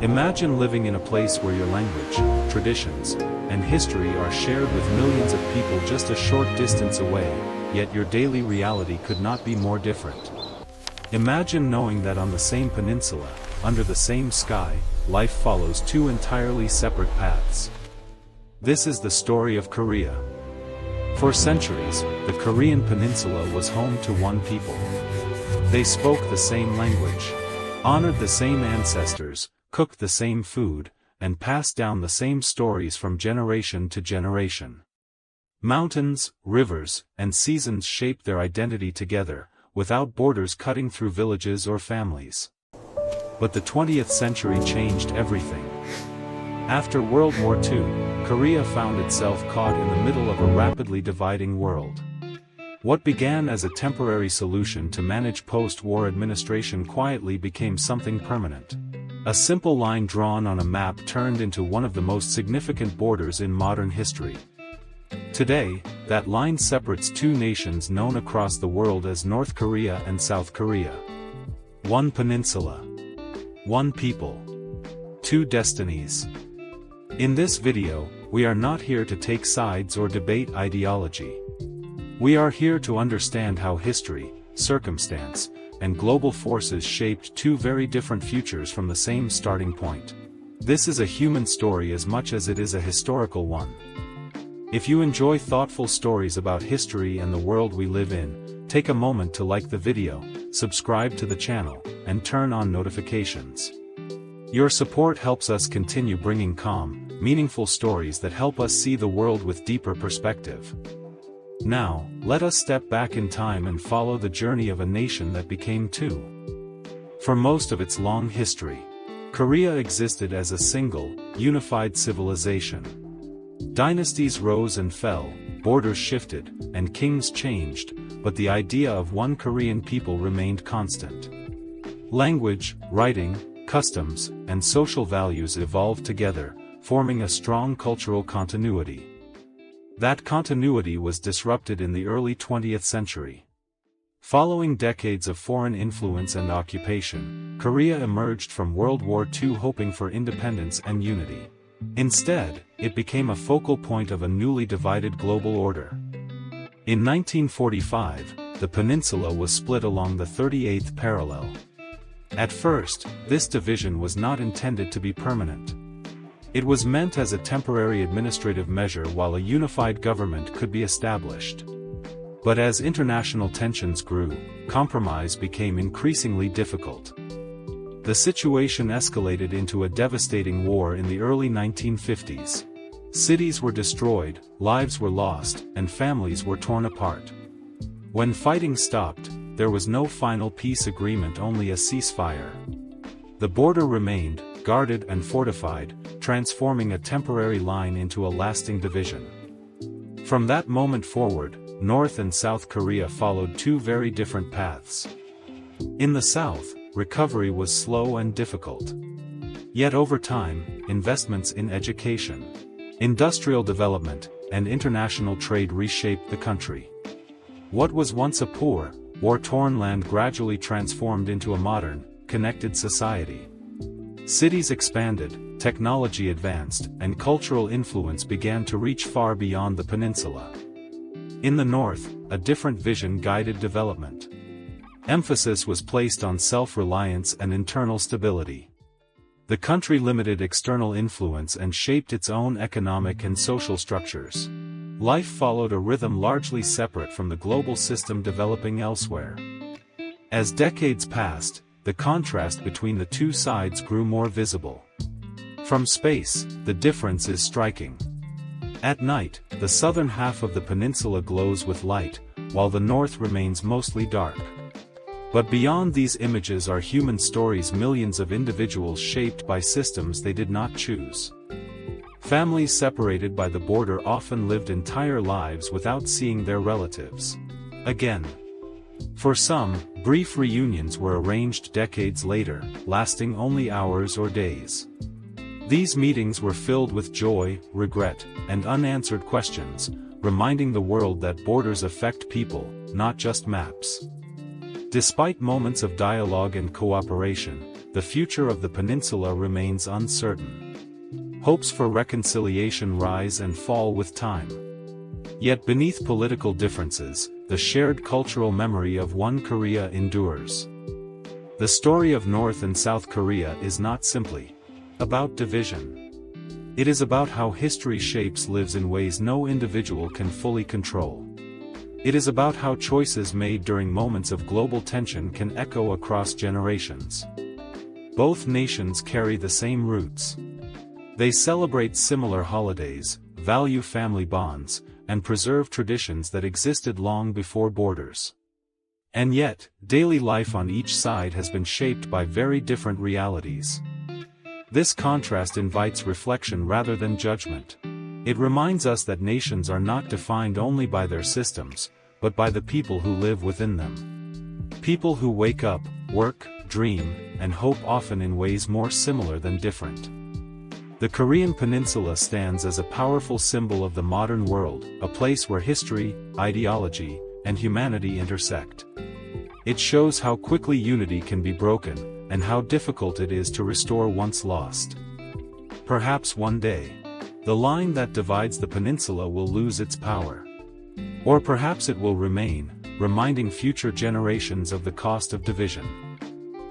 Imagine living in a place where your language, traditions, and history are shared with millions of people just a short distance away, yet your daily reality could not be more different. Imagine knowing that on the same peninsula, under the same sky, life follows two entirely separate paths. This is the story of Korea. For centuries, the Korean peninsula was home to one people. They spoke the same language, honored the same ancestors, cooked the same food, and passed down the same stories from generation to generation. Mountains, rivers, and seasons shaped their identity together, without borders cutting through villages or families. But the 20th century changed everything. After World War II, Korea found itself caught in the middle of a rapidly dividing world. What began as a temporary solution to manage post-war administration quietly became something permanent. A simple line drawn on a map turned into one of the most significant borders in modern history. Today, that line separates two nations known across the world as North Korea and South Korea. One peninsula. One people. Two destinies. In this video, we are not here to take sides or debate ideology. We are here to understand how history, circumstance, and global forces shaped two very different futures from the same starting point. This is a human story as much as it is a historical one. If you enjoy thoughtful stories about history and the world we live in, take a moment to like the video, subscribe to the channel, and turn on notifications. Your support helps us continue bringing calm, meaningful stories that help us see the world with deeper perspective. Now, let us step back in time and follow the journey of a nation that became two. For most of its long history, Korea existed as a single, unified civilization. Dynasties rose and fell, borders shifted, and kings changed, but the idea of one Korean people remained constant. Language, writing, customs, and social values evolved together, forming a strong cultural continuity. That continuity was disrupted in the early 20th century. Following decades of foreign influence and occupation, Korea emerged from World War II hoping for independence and unity. Instead, it became a focal point of a newly divided global order. In 1945, the peninsula was split along the 38th parallel. At first, this division was not intended to be permanent. It was meant as a temporary administrative measure while a unified government could be established. But as international tensions grew, compromise became increasingly difficult. The situation escalated into a devastating war in the early 1950s. Cities were destroyed, lives were lost, and families were torn apart. When fighting stopped, there was no final peace agreement, only a ceasefire. The border remained, guarded and fortified, transforming a temporary line into a lasting division. From that moment forward, North and South Korea followed two very different paths. In the South, recovery was slow and difficult. Yet over time, investments in education, industrial development, and international trade reshaped the country. What was once a poor, war-torn land gradually transformed into a modern, connected society. Cities expanded, technology advanced, and cultural influence began to reach far beyond the peninsula. In the north, a different vision guided development. Emphasis was placed on self-reliance and internal stability. The country limited external influence and shaped its own economic and social structures. Life followed a rhythm largely separate from the global system developing elsewhere. As decades passed, the contrast between the two sides grew more visible. From space, the difference is striking. At night, the southern half of the peninsula glows with light, while the north remains mostly dark. But beyond these images are human stories, millions of individuals shaped by systems they did not choose. Families separated by the border often lived entire lives without seeing their relatives again. For some, brief reunions were arranged decades later, lasting only hours or days. These meetings were filled with joy, regret, and unanswered questions, reminding the world that borders affect people, not just maps. Despite moments of dialogue and cooperation, the future of the peninsula remains uncertain. Hopes for reconciliation rise and fall with time. Yet beneath political differences, the shared cultural memory of one Korea endures. The story of North and South Korea is not simply about division. It is about how history shapes lives in ways no individual can fully control. It is about how choices made during moments of global tension can echo across generations. Both nations carry the same roots. They celebrate similar holidays, value family bonds, and preserve traditions that existed long before borders. And yet, daily life on each side has been shaped by very different realities. This contrast invites reflection rather than judgment. It reminds us that nations are not defined only by their systems, but by the people who live within them. People who wake up, work, dream, and hope often in ways more similar than different. The Korean Peninsula stands as a powerful symbol of the modern world, a place where history, ideology, and humanity intersect. It shows how quickly unity can be broken, and how difficult it is to restore once lost. Perhaps one day, the line that divides the peninsula will lose its power. Or perhaps it will remain, reminding future generations of the cost of division.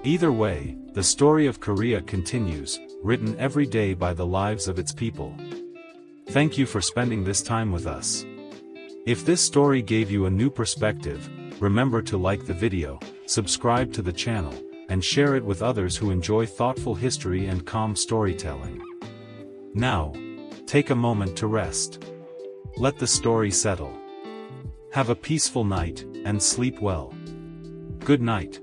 Either way, the story of Korea continues, written every day by the lives of its people. Thank you for spending this time with us. If this story gave you a new perspective, remember to like the video, subscribe to the channel, and share it with others who enjoy thoughtful history and calm storytelling. Now, take a moment to rest. Let the story settle. Have a peaceful night, and sleep well. Good night.